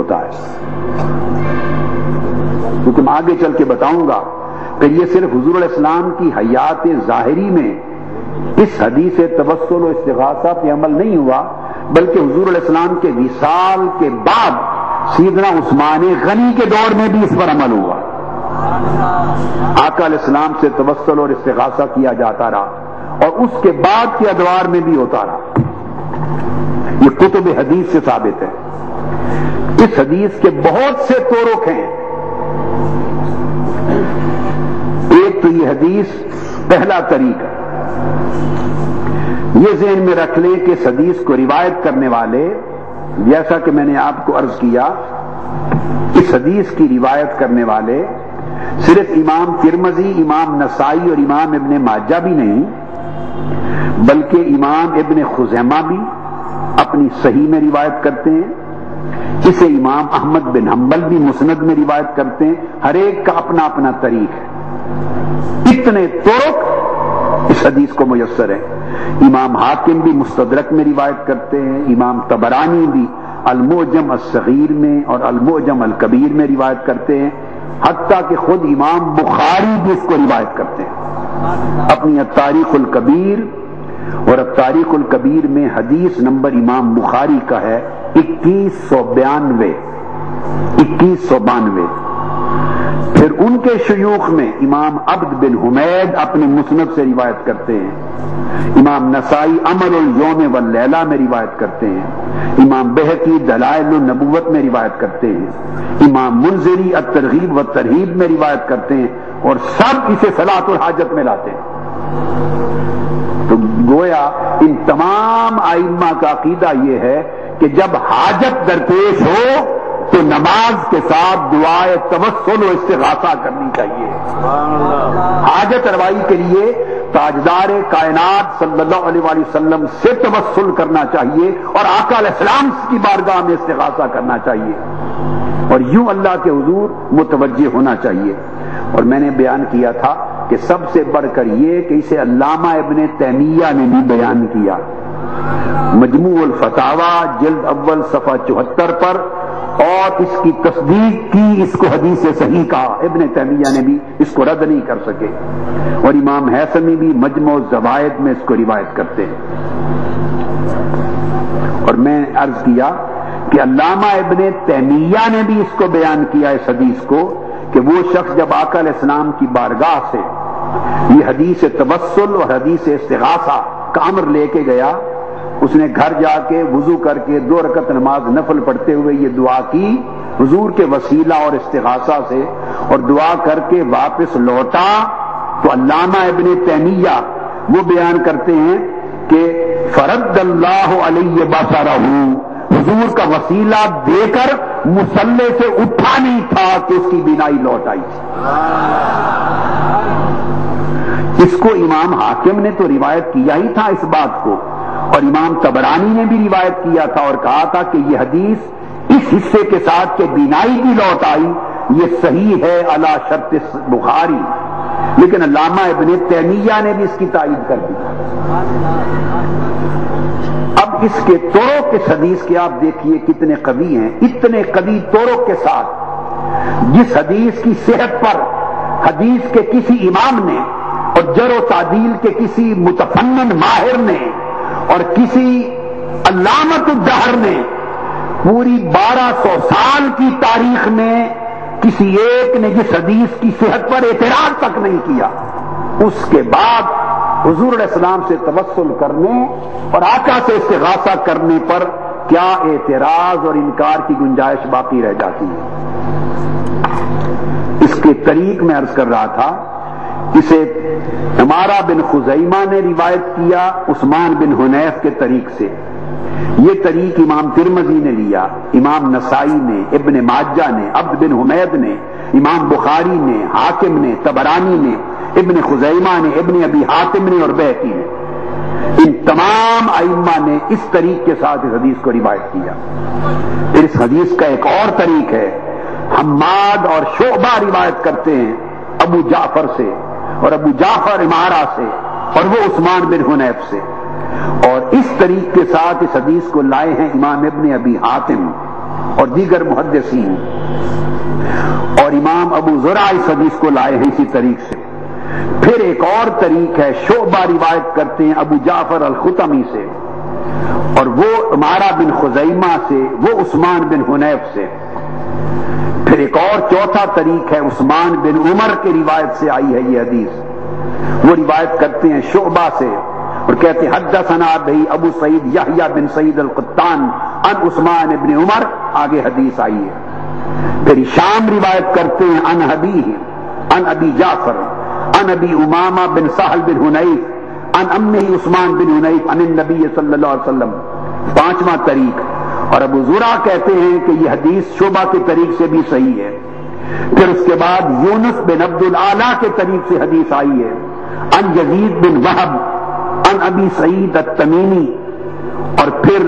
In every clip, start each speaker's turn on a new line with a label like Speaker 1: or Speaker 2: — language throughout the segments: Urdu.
Speaker 1: ہوتا ہے، کیونکہ میں آگے چل کے بتاؤں گا کہ یہ صرف حضور علیہ السلام کی حیات ظاہری میں اس حدیث توسل و استغاثہ پہ عمل نہیں ہوا، بلکہ حضور علیہ السلام کے وصال کے بعد سیدنا عثمان غنی کے دور میں بھی اس پر عمل ہوا۔ آقا علیہ السلام سے توسل اور استغاثہ کیا جاتا رہا اور اس کے بعد کے ادوار میں بھی ہوتا رہا۔ یہ کتب حدیث سے ثابت ہے۔ اس حدیث کے بہت سے طرق ہیں۔ ایک تو یہ حدیث پہلا طریق ہے، یہ ذہن میں رکھ لیں کہ اس حدیث کو روایت کرنے والے، جیسا کہ میں نے آپ کو عرض کیا، اس حدیث کی روایت کرنے والے صرف امام ترمذی، امام نسائی اور امام ابن ماجہ بھی نہیں، بلکہ امام ابن خزیمہ بھی اپنی صحیح میں روایت کرتے ہیں، اسے امام احمد بن حنبل بھی مسند میں روایت کرتے ہیں۔ ہر ایک کا اپنا اپنا طریق ہے۔ اتنے طرق اس حدیث کو میسر ہے۔ امام حاکم بھی مستدرک میں روایت کرتے ہیں، امام طبرانی بھی المعجم الصغیر میں اور المعجم الکبیر میں روایت کرتے ہیں، حتیٰ کہ خود امام بخاری بھی اس کو روایت کرتے ہیں اپنی التاریخ الکبیر، اور التاریخ الکبیر میں حدیث نمبر امام بخاری کا ہے 2192۔ پھر ان کے شیوخ میں امام عبد بن حمید اپنے مسند سے روایت کرتے ہیں، امام نسائی عمل الیوم واللیلہ میں روایت کرتے ہیں، امام بہقی دلائل النبوت میں روایت کرتے ہیں، امام منذری الترغیب والترہیب میں روایت کرتے ہیں، اور سب اسے صلاۃ الحاجت میں لاتے ہیں۔ تو گویا ان تمام ائمہ کا عقیدہ یہ ہے کہ جب حاجت درپیش ہو تو نماز کے ساتھ دعائے توسل و استغاثہ کرنی چاہیے۔ حاجت روائی کے لیے تاجدار کائنات صلی اللہ علیہ وآلہ وسلم سے توسل کرنا چاہیے اور آقا علیہ السلام کی بارگاہ میں استغاثہ کرنا چاہیے، اور یوں اللہ کے حضور متوجہ ہونا چاہیے۔ اور میں نے بیان کیا تھا کہ سب سے بڑھ کر یہ کہ اسے علامہ ابن تیمیہ نے بھی بیان کیا، مجموع الفتاوی جلد اول صفحہ 74 پر، اور اس کی تصدیق کی، اس کو حدیث صحیح کہا۔ ابن تیمیہ نے بھی اس کو رد نہیں کر سکے، اور امام حیثمی بھی مجموع الزوائد میں اس کو روایت کرتے ہیں۔ اور میں عرض کیا کہ علامہ ابن تیمیہ نے بھی اس کو بیان کیا، اس حدیث کو، کہ وہ شخص جب آقا علیہ السلام کی بارگاہ سے یہ حدیث توسل اور حدیث استغاثہ کا امر لے کے گیا، اس نے گھر جا کے وضو کر کے 2 رکعت نماز نفل پڑھتے ہوئے یہ دعا کی حضور کے وسیلہ اور استغاثہ سے، اور دعا کر کے واپس لوٹا، تو علامہ ابن تیمیہ وہ بیان کرتے ہیں کہ فرد اللہ علیہ بصرہ، حضور کا وسیلہ دے کر مصلی سے اٹھا نہیں تھا کہ اس کی بینائی لوٹ آئی تھی۔ اس کو امام حاکم نے تو روایت کیا ہی تھا اس بات کو، اور امام طبرانی نے بھی روایت کیا تھا اور کہا تھا کہ یہ حدیث اس حصے کے ساتھ کہ بینائی کی لوٹ آئی یہ صحیح ہے علی شرط بخاری، لیکن علامہ ابن تیمیہ نے بھی اس کی تائید کر دی۔ اب اس کے طرق اس حدیث کے آپ دیکھیے کتنے قوی ہیں، اتنے قوی طرق کے ساتھ جس حدیث کی صحت پر حدیث کے کسی امام نے اور جرح و تعدیل کے کسی متفنن ماہر نے اور کسی علامت الدہر نے پوری 1200 سال کی تاریخ میں کسی ایک نے جس حدیث کی صحت پر اعتراض تک نہیں کیا، اس کے بعد حضور علیہ السلام سے توسل کرنے اور آقا سے استغاثہ کرنے پر کیا اعتراض اور انکار کی گنجائش باقی رہ جاتی ہے؟ اس کے طریق میں عرض کر رہا تھا، اسے عمارہ بن خزیمہ نے روایت کیا عثمان بن حنیف کے طریق سے، یہ طریق امام ترمذی نے لیا، امام نسائی نے، ابن ماجہ نے، عبد بن حمید نے، امام بخاری نے، حاکم نے، طبرانی نے، ابن خزیمہ نے، ابن ابی حاتم نے اور بہقی نے، ان تمام ائمہ نے اس طریق کے ساتھ اس حدیث کو روایت کیا۔ پھر اس حدیث کا ایک اور طریق ہے، حماد اور شعبہ روایت کرتے ہیں ابو جعفر سے، اور ابو جعفر عمارہ سے، اور وہ عثمان بن حنیف سے، اور اس طریق کے ساتھ اس حدیث کو لائے ہیں امام ابن ابی حاتم اور دیگر محدثین، اور امام ابو زرع اس حدیث کو لائے ہیں اسی طریق سے۔ پھر ایک اور طریق ہے، شعبہ روایت کرتے ہیں ابو جعفر الختمی سے، اور وہ عمارہ بن خزیمہ سے، وہ عثمان بن حنیف سے۔ پھر ایک اور چوتھا طریق ہے، عثمان بن عمر کی روایت سے آئی ہے یہ حدیث، وہ روایت کرتے ہیں شعبہ سے اور کہتے ہیں حدثنا بھائی ابو سعید یحییٰ بن سعید القطان عن عثمان بن عمر، آگے حدیث آئی ہے۔ پھر شام روایت کرتے ہیں عن ابیہ عن ابی جعفر عن ابی امامہ بن سہل بن حنیف عن امہ عثمان بن حنیف عن النبی صلی اللہ علیہ وسلم، پانچواں طریق۔ اور ابو زرع کہتے ہیں کہ یہ حدیث شعبہ کے طریق سے بھی صحیح ہے۔ پھر اس کے بعد یونس بن عبد الاعلیٰ کے طریق سے حدیث آئی ہے، عن یزید بن وہب عن ابی سعید التمیمی، اور پھر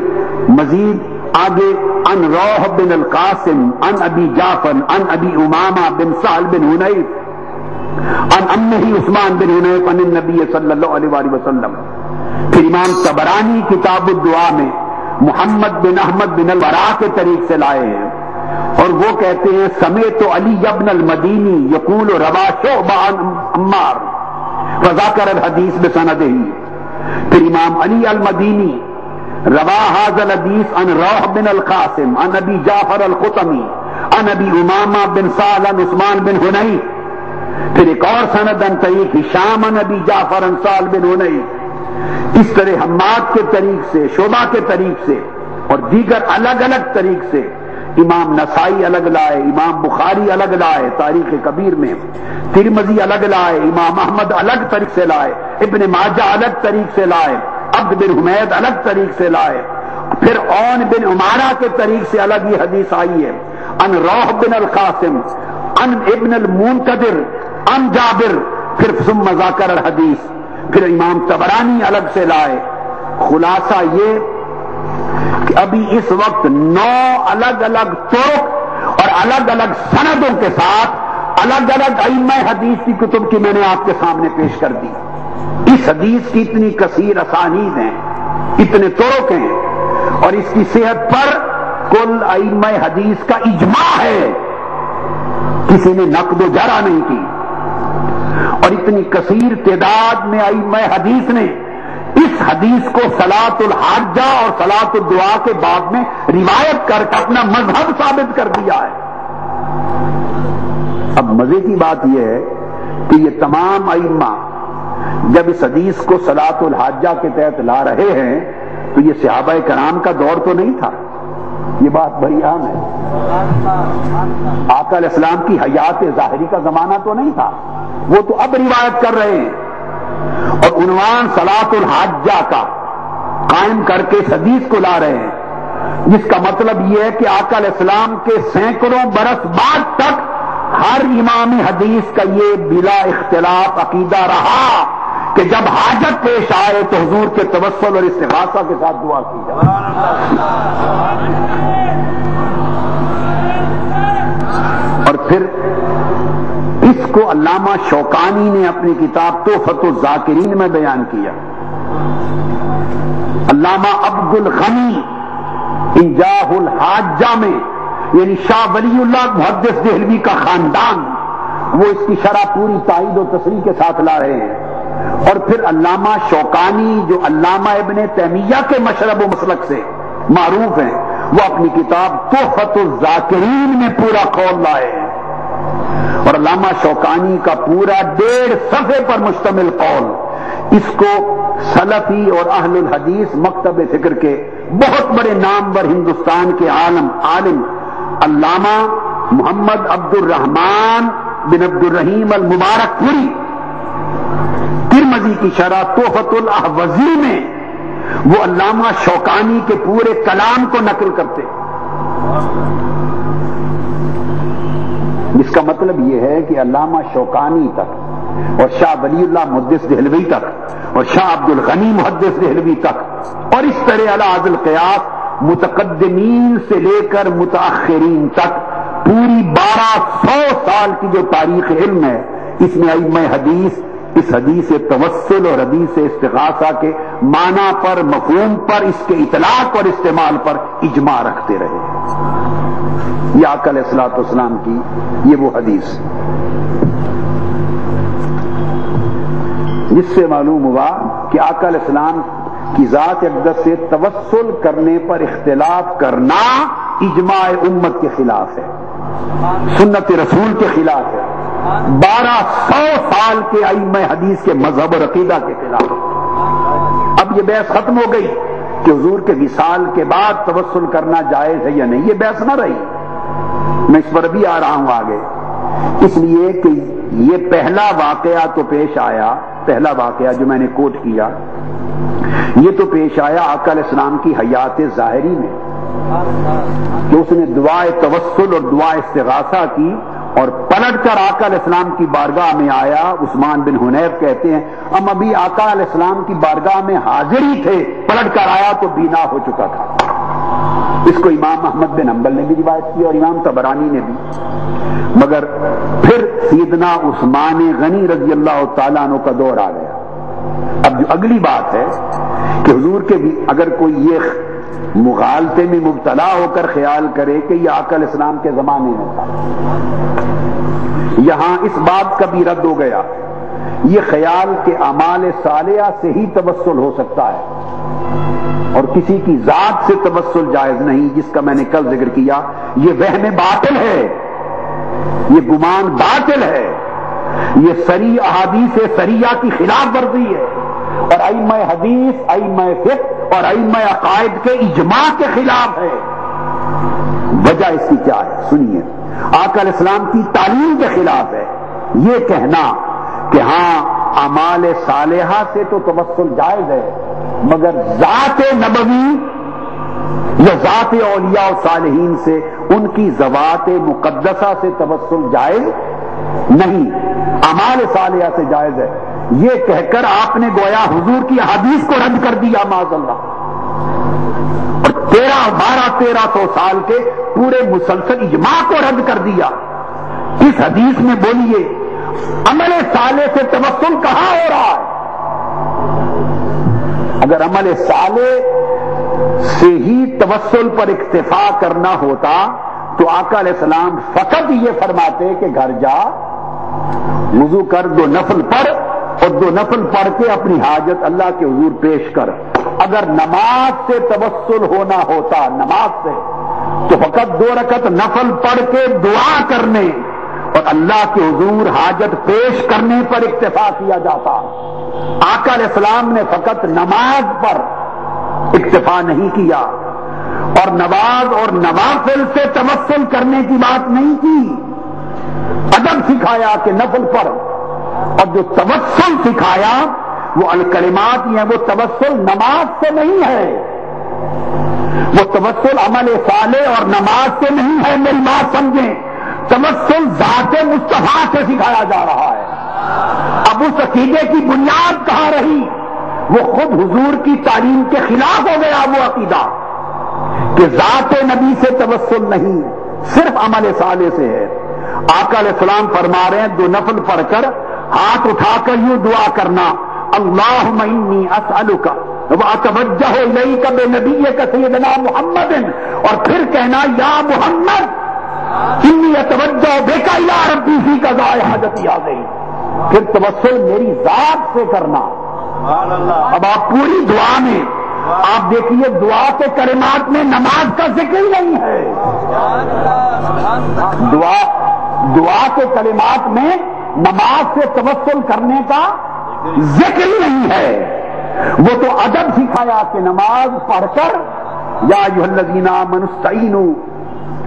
Speaker 1: مزید آگے عن روح بن القاسم عن ابی جعفر عن ابی امامہ بن سہل بن حنیف عن امہ عثمان بن حنیف عن النبی صلی اللہ علیہ وآلہ وسلم۔ پھر امام طبرانی کتاب الدعا میں محمد بن احمد بن الورا کے طریق سے لائے ہیں، اور وہ کہتے ہیں سمعت علی بن المدینی یقول روا شعبہ عن عمار وذکر الحدیث بسندہ۔ پھر امام علی المدینی روا ھذا الحدیث عن روح بن القاسم عن ابی جعفر الختمی عن ابی امامہ بن سہل عن عثمان بن حنیف۔ پھر ایک اور سند عن طریق ہشام عن ابی جعفر عن سہل بن حنیف۔ اس طرح حماد کے طریق سے، شعبہ کے طریق سے، اور دیگر الگ الگ طریق سے امام نسائی الگ لائے، امام بخاری الگ لائے تاریخ کبیر میں، ترمذی الگ لائے، امام احمد الگ طریق سے لائے، ابن ماجہ الگ طریق سے لائے، عبد بن حمید الگ طریق سے لائے۔ پھر اون بن عمارہ کے طریق سے الگ یہ حدیث آئی ہے، عن روح بن القاسم عن ابن المنکدر عن جابر، پھر ثم ذکر الحدیث۔ پھر امام طبرانی الگ سے لائے۔ خلاصہ یہ کہ ابھی اس وقت 9 الگ الگ طرق اور الگ الگ سندوں کے ساتھ الگ الگ ائمہ حدیث کی کتب کی میں نے آپ کے سامنے پیش کر دی۔ اس حدیث کی اتنی کثیر اسانید ہیں، اتنے طرق ہیں، اور اس کی صحت پر کل ائمہ حدیث کا اجماع ہے، کسی نے نقد و جرح نہیں کی۔ اور اتنی کثیر تعداد میں ائمہ حدیث نے اس حدیث کو صلاۃ الحاجہ اور صلاۃ الدعا کے بعد میں روایت کر کے اپنا مذہب ثابت کر دیا ہے۔ اب مزے کی بات یہ ہے کہ یہ تمام ائمہ جب اس حدیث کو صلاۃ الحاجہ کے تحت لا رہے ہیں تو یہ صحابہ کرام کا دور تو نہیں تھا، یہ بات بڑی عام ہے۔ آقا علیہ السلام کی حیات ظاہری کا زمانہ تو نہیں تھا، وہ تو اب روایت کر رہے ہیں، اور عنوان صلاۃ الحاجہ کا قائم کر کے اس حدیث کو لا رہے ہیں، جس کا مطلب یہ ہے کہ آقا علیہ السلام کے سینکڑوں برس بعد تک ہر امام حدیث کا یہ بلا اختلاف عقیدہ رہا کہ جب حاجت پیش آئے تو حضور کے توسل اور استغاثہ کے ساتھ دعا کی جائے۔ اور پھر اس کو علامہ شوکانی نے اپنی کتاب تحفۃ الذاکرین میں بیان کیا۔ علامہ عبد الغنی انجاح الحاجہ میں، یعنی شاہ ولی اللہ محدث دہلوی کا خاندان، وہ اس کی شرح پوری تائید و تصریح کے ساتھ لا رہے ہیں۔ اور پھر علامہ شوکانی جو علامہ ابن تیمیہ کے مشرب و مسلک سے معروف ہیں، وہ اپنی کتاب تحفۃ الذاکرین میں پورا قول لائے ہیں، اور علامہ شوکانی کا پورا 1.5 صفحے پر مشتمل قول، اس کو سلفی اور اہل الحدیث مکتب فکر کے بہت بڑے نامور ہندوستان کے عالم علامہ محمد عبد الرحمان بن عبد الرحیم المبارک پوری ترمذی کی شرح تحفۃ الاحوزی میں وہ علامہ شوکانی کے پورے کلام کو نقل کرتے، جس کا مطلب یہ ہے کہ علامہ شوکانی تک اور شاہ ولی اللہ محدث دہلوی تک اور شاہ عبد الغنی محدث دہلوی تک، اور اس طرح علی ذی القیاس متقدمین سے لے کر متاخرین تک پوری 1200 سال کی جو تاریخ علم ہے، اس میں ائمہ حدیث اس حدیث توسل اور حدیث استغاثہ کے معنی پر، مفہوم پر، اس کے اطلاق اور استعمال پر اجماع رکھتے رہے۔ یہ آقا علیہ الصلوۃ والسلام کی یہ وہ حدیث جس سے معلوم ہوا کہ آقا علیہ السلام کی ذات اقدس سے توسل کرنے پر اختلاف کرنا اجماع امت کے خلاف ہے، سنت رسول کے خلاف ہے، 1200 سال کے ائمہ حدیث کے مذہب اور عقیدہ کے خلاف ہے۔ اب یہ بحث ختم ہو گئی کہ حضور کے وصال کے بعد توسل کرنا جائز ہے یا نہیں، یہ بحث نہ رہی، میں اس پر بھی آ رہا ہوں آگے، اس لیے کہ یہ پہلا واقعہ تو پیش آیا، پہلا واقعہ جو میں نے کوٹ کیا یہ تو پیش آیا آقا علیہ السلام کی حیات ظاہری میں کہ اس نے دعائے توسل اور دعائے استغاثہ کی اور پلٹ کر آقا علیہ السلام کی بارگاہ میں آیا۔ عثمان بن حنیف کہتے ہیں ہم ابھی آقا علیہ السلام کی بارگاہ میں حاضر ہی تھے، پلٹ کر آیا تو بینا ہو چکا تھا۔ اس کو امام احمد بن حنبل نے بھی روایت کی اور امام طبرانی نے بھی، مگر پھر سیدنا عثمان غنی رضی اللہ تعالیٰ عنہ کا دور آ گیا۔ اب جو اگلی بات ہے کہ حضور کے بھی اگر کوئی یہ مغالطے میں مبتلا ہو کر خیال کرے کہ یہ آقا علیہ السلام کے زمانے میں تھا، یہاں اس بات کا بھی رد ہو گیا، یہ خیال کہ اعمال صالحہ سے ہی توسل ہو سکتا ہے اور کسی کی ذات سے توسل جائز نہیں، جس کا میں نے کل ذکر کیا، یہ وہم باطل ہے، یہ گمان باطل ہے، یہ صریح احادیث سریہ کی خلاف ورزی ہے اور ائمہ حدیث، ائمہ فقہ اور ائمہ عقائد کے اجماع کے خلاف ہے۔ وجہ اس کی کیا ہے سنیے، آقا علیہ السلام کی تعلیم کے خلاف ہے یہ کہنا کہ ہاں اعمال صالحہ سے تو توسل جائز ہے مگر ذات نبوی یا ذات اولیاء و صالحین سے، ان کی ذوات مقدسہ سے توسل جائز نہیں، اعمال صالحہ سے جائز ہے، یہ کہہ کر آپ نے گویا حضور کی حدیث کو رد کر دیا معاذ اللہ، اور 1300 سال کے پورے مسلسل اجماع کو رد کر دیا۔ اس حدیث میں بولیے عمل صالح سے توسل کہاں ہو رہا ہے؟ اگر عمل صالح سے ہی توسل پر اکتفا کرنا ہوتا تو آقا علیہ السلام فقط یہ فرماتے کہ گھر جا، وضو کر، 2 نفل پڑھ اور 2 نفل پڑھ کے اپنی حاجت اللہ کے حضور پیش کر۔ اگر نماز سے توسل ہونا ہوتا، نماز سے، تو فقط 2 رکعت نفل پڑھ کے دعا کرنے اور اللہ کے حضور حاجت پیش کرنے پر اکتفا کیا جاتا۔ آقا علیہ السلام نے فقط نماز پر اکتفا نہیں کیا اور نماز اور نوافل سے توسل کرنے کی بات نہیں کی، ادب سکھایا کہ نفل پر، اور جو توسل سکھایا وہ الکلمات ہی ہیں، وہ توسل نماز سے نہیں ہے، وہ توسل عمل صالح اور نماز سے نہیں ہے، میری بات سمجھیں، توسل ذات مصطفیٰ سے سکھایا جا رہا ہے۔ اب اس عقیدے کی بنیاد کہاں رہی؟ وہ خود حضور کی تعلیم کے خلاف ہو گیا وہ عقیدہ کہ ذات نبی سے توسل نہیں، صرف عمل صالح سے ہے۔ آقا علیہ السلام فرما رہے ہیں 2 نفل پڑھ کر ہاتھ اٹھا کر یوں دعا کرنا، اللہم انی اسألک واتوجہ الیک بنبیک سیدنا محمد، اور پھر کہنا یا محمد انی اتوجہ بک الی ربی فی قضاء حاجتی هذه، پھر توسل میری ذات سے کرنا۔ اب آپ پوری دعا میں آپ دیکھیے دعا کے کلمات میں نماز کا ذکر ہی نہیں ہے، دعا کے کلمات میں نماز سے توسل کرنے کا ذکر ہی نہیں ہے۔ وہ تو ادب سکھایا کہ نماز پڑھ کر یا ایھا الذین آمنوا استعینوا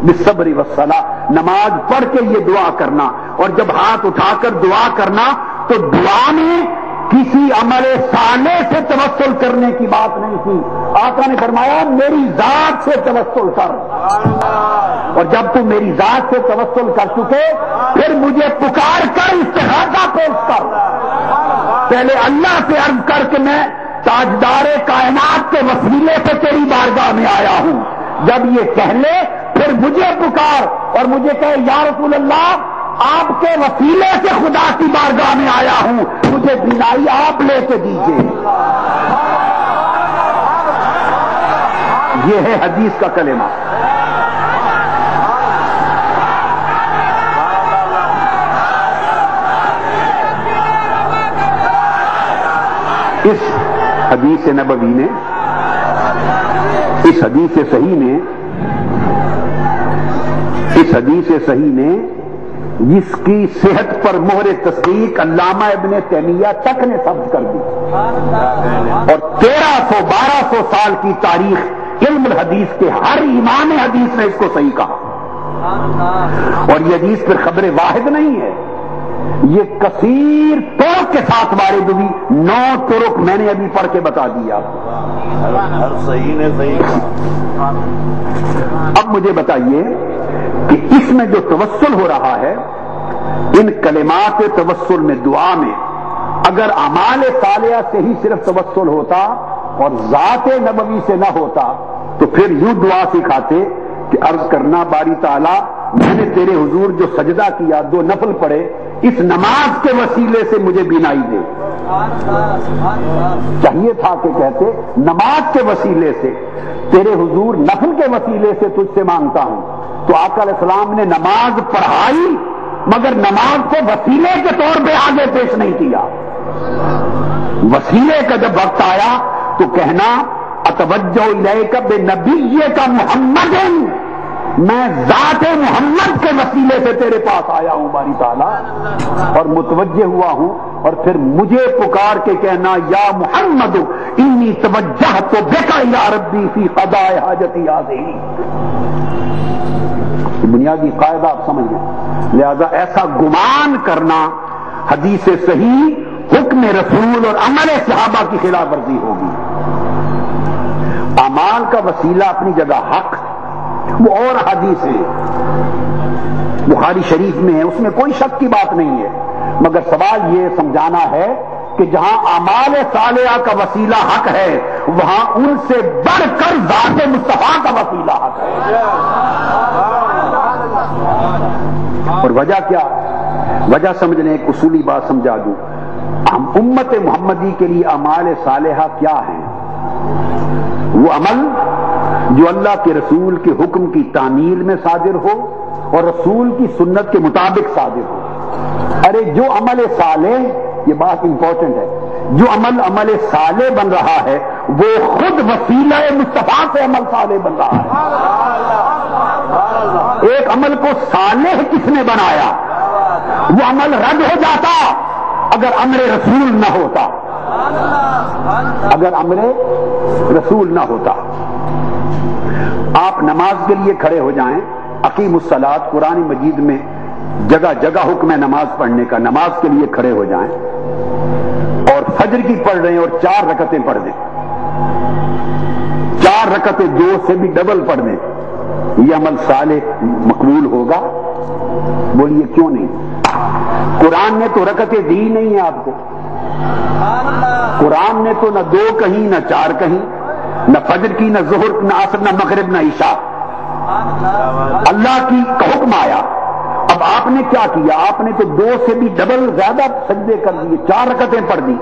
Speaker 1: بالصبر والصلاۃ، نماز پڑھ کے یہ دعا کرنا، اور جب ہاتھ اٹھا کر دعا کرنا تو دعا میں کسی عمل صالح سے توسل کرنے کی بات نہیں تھی۔ آقا نے فرمایا میری ذات سے توسل کر، اور جب تم میری ذات سے توسل کر چکے پھر مجھے پکار کر استغاثہ پیش کر، پہلے اللہ سے عرض کر کہ میں تاجدار کائنات کے وسیلے سے تیری بارگاہ میں آیا ہوں، جب یہ کہہ لے پھر مجھے پکار اور مجھے کہے یا رسول اللہ آپ کے وسیلے سے خدا کی بارگاہ میں آیا ہوں، مجھے بینائی آپ لے کے دیجیے۔ یہ ہے حدیث کا کلمہ۔ اس حدیث نبوی نے، اس حدیث صحیح نے جس کی صحت پر مہر تصدیق علامہ ابن تیمیہ تک نے ثبت کر دی، اور 1300-1200 سال کی تاریخ علم الحدیث کے ہر امام حدیث نے اس کو صحیح کہا. اور یہ حدیث پھر خبر واحد نہیں ہے، یہ کثیر طرق کے ساتھ وارد ہوئی. 9 طرق میں نے ابھی پڑھ کے بتا دیا آپ کو.
Speaker 2: ہر صحیح نے صحیح کہا.
Speaker 1: اب مجھے بتائیے کہ اس میں جو توسل ہو رہا ہے، ان کلمات توسل میں، دعا میں، اگر اعمال صالحہ سے ہی صرف توسل ہوتا اور ذات نبوی سے نہ ہوتا تو پھر یوں دعا سکھاتے کہ عرض کرنا باری تعالیٰ میں نے تیرے حضور جو سجدہ کیا، 2 نفل پڑھے، اس نماز کے وسیلے سے مجھے بینائی دے. چاہیے تھا کہ کہتے نماز کے وسیلے سے، تیرے حضور نفل کے وسیلے سے تجھ سے مانگتا ہوں. تو آقا علیہ السلام نے نماز پڑھائی مگر نماز کو وسیلے کے طور پہ آگے پیش نہیں کیا. وسیلے کا جب وقت آیا تو کہنا اتوجہ الیک بنبیک محمد، میں ذات محمد کے وسیلے سے تیرے پاس آیا ہوں باری تعالیٰ اور متوجہ ہوا ہوں. اور پھر مجھے پکار کے کہنا یا محمد انی توجہت بک الی ربی فی قضاء حاجتی ہذہ. بنیادی قاعدہ آپ سمجھ لیں. لہذا ایسا گمان کرنا حدیث صحیح، حکم رسول اور عمل صحابہ کی خلاف ورزی ہوگی. اعمال کا وسیلہ اپنی جگہ حق، وہ اور حدیث ہے، بخاری شریف میں ہے، اس میں کوئی شک کی بات نہیں ہے. مگر سوال یہ سمجھانا ہے کہ جہاں اعمال صالحہ کا وسیلہ حق ہے وہاں ان سے بڑھ کر ذات مصطفیٰ کا وسیلہ حق ہے. اور وجہ کیا؟ وجہ سمجھنے ایک اصولی بات سمجھا دوں. ہم امت محمدی کے لیے اعمال صالحہ کیا ہیں؟ وہ عمل جو اللہ کے رسول کے حکم کی تعمیل میں صادر ہو اور رسول کی سنت کے مطابق صادر ہو. ارے جو عمل صالح، یہ بات امپورٹنٹ ہے، جو عمل صالح بن رہا ہے وہ خود وسیلہ مصطفیٰ سے عمل صالح بن رہا ہے. ایک عمل کو صالح کس نے بنایا؟ وہ عمل رد ہو جاتا اگر امر رسول نہ ہوتا. اگر امر رسول نہ ہوتا. آپ نماز کے لیے کھڑے ہو جائیں، اقیم الصلاۃ قرآن مجید میں جگہ جگہ حکم ہے نماز پڑھنے کا. نماز کے لیے کھڑے ہو جائیں اور فجر کی پڑھ رہے ہیں اور 4 رکعتیں پڑھ دیں، 4 رکعتیں 2 سے بھی ڈبل پڑھ دیں، یہ عمل صالح مقبول ہوگا؟ بولیے کیوں نہیں؟ قرآن نے تو رکعتیں دی نہیں ہیں آپ کو. قرآن نے تو نہ 2 کہیں، نہ 4 کہیں، نہ فجر کی، نہ ظہر، نہ عصر، نہ مغرب، نہ عشاء. اللہ کی کا حکم آیا. اب آپ نے کیا کیا؟ آپ نے تو 2 سے بھی ڈبل زیادہ سجدے کر دیے، 4 رکعتیں پڑھ دی.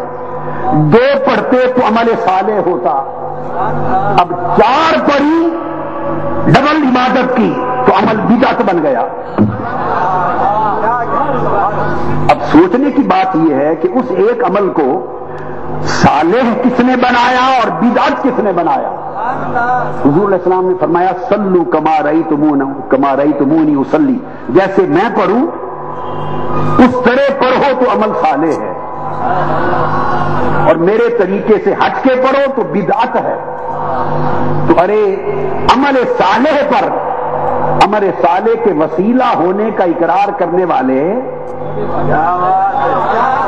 Speaker 1: 2 پڑھتے تو عمل صالح ہوتا. اب 4 پڑھی، ڈبل عبادت کی تو عمل بدعت بن گیا. اب سوچنے کی بات یہ ہے کہ اس ایک عمل کو صالح کس نے بنایا اور بدعت کس نے بنایا؟ حضور علیہ السلام نے فرمایا صلو کما رأیتمونی اصلی، جیسے میں پڑھوں اس طرح پڑھو تو عمل صالح ہے، اور میرے طریقے سے ہٹ کے پڑھو تو بدعت ہے. تو ارے عمل صالح پر، عمل صالح کے وسیلہ ہونے کا اقرار کرنے والے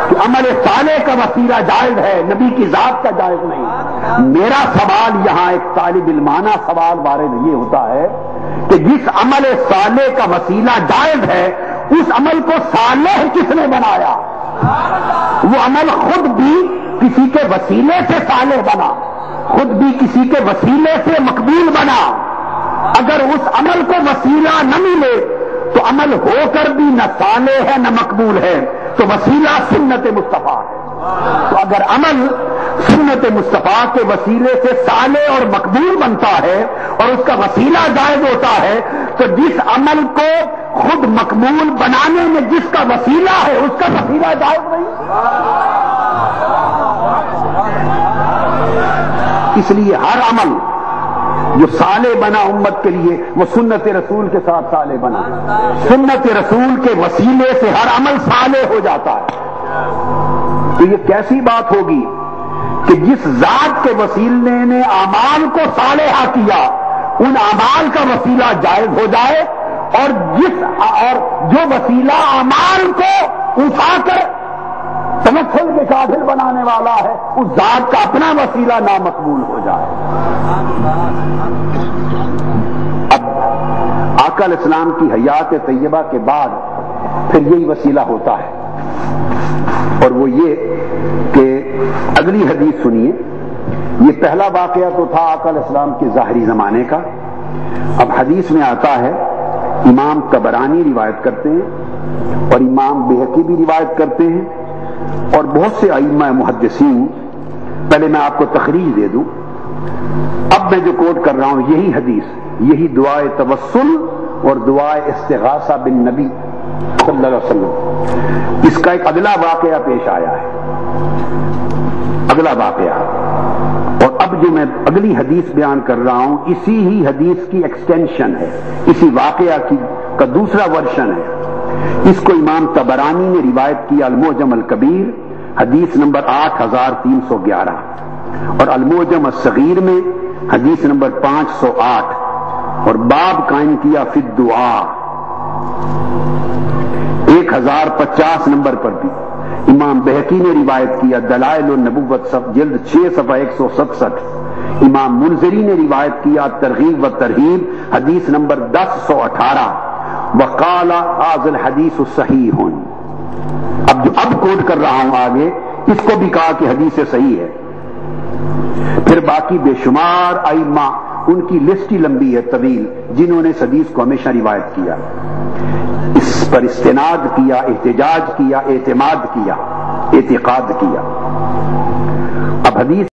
Speaker 1: کہ عمل صالح کا وسیلہ جائز ہے، نبی کی ذات کا جائز نہیں. میرا سوال یہاں ایک طالب علمانہ سوال وارد یہ ہوتا ہے کہ جس عمل صالح کا وسیلہ جائز ہے اس عمل کو صالح کس نے بنایا؟ وہ عمل خود بھی کسی کے وسیلے سے صالح بنا، خود بھی کسی کے وسیلے سے مقبول بنا. اگر اس عمل کو وسیلہ نہ ملے تو عمل ہو کر بھی نہ صالح ہے نہ مقبول ہے. تو وسیلہ سنت مصطفیٰ ہے. تو اگر عمل سنت مصطفیٰ کے وسیلے سے صالح اور مقبول بنتا ہے اور اس کا وسیلہ جائز ہوتا ہے تو جس عمل کو خود مقبول بنانے میں جس کا وسیلہ ہے اس کا وسیلہ جائز نہیں. اس لیے ہر عمل جو صالح بنا امت کے لیے وہ سنت رسول کے ساتھ صالح بنا. سنت رسول کے وسیلے سے ہر عمل صالح ہو جاتا ہے. تو یہ کیسی بات ہوگی کہ جس ذات کے وسیلے نے اعمال کو صالحہ کیا ان اعمال کا وسیلہ جائز ہو جائے، اور جو وسیلہ اعمال کو اٹھا کر تمثل کے شاہد بنانے والا ہے اس ذات کا اپنا وسیلہ نامقبول ہو جائے. اب آقا علیہ السلام کی حیات طیبہ کے بعد پھر یہی وسیلہ ہوتا ہے، اور وہ یہ کہ اگلی حدیث سنیے. یہ پہلا واقعہ تو تھا آقا علیہ السلام کے ظاہری زمانے کا. اب حدیث میں آتا ہے، امام طبرانی روایت کرتے ہیں اور امام بہقی بھی روایت کرتے ہیں اور بہت سے ائمہ محدثین. پہلے میں آپ کو تخریج دے دوں. اب میں جو کوٹ کر رہا ہوں یہی حدیث، یہی دعائے توسل اور دعائے استغاثہ بالنبی صلی اللہ علیہ وسلم، اس کا ایک اگلا واقعہ پیش آیا ہے. اگلا واقعہ، اور اب جو میں اگلی حدیث بیان کر رہا ہوں اسی ہی حدیث کی ایکسٹینشن ہے، اسی واقعہ کا دوسرا ورژن ہے. اس کو امام طبرانی نے روایت کیا المعجم الکبیر حدیث نمبر 8311 اور المعجم الصغیر میں حدیث نمبر 508، اور باب قائم کیا فی الدعاء 1050 نمبر پر بھی. امام بہقی نے روایت کیا دلائل النبوت جلد 6 صفحہ 167. امام منذری نے روایت کیا ترغیب و ترہیب حدیث نمبر 1018. وقال هذا الحدیث صحیح. اب کوٹ کر رہا ہوں آگے، اس کو بھی کہا کہ حدیث صحیح ہے. پھر باقی بے شمار ائمہ، ان کی لسٹ ہی لمبی ہے طویل، جنہوں نے اس حدیث کو ہمیشہ روایت کیا، اس پر استناد کیا، احتجاج کیا، اعتماد کیا، اعتقاد کیا. اب حدیث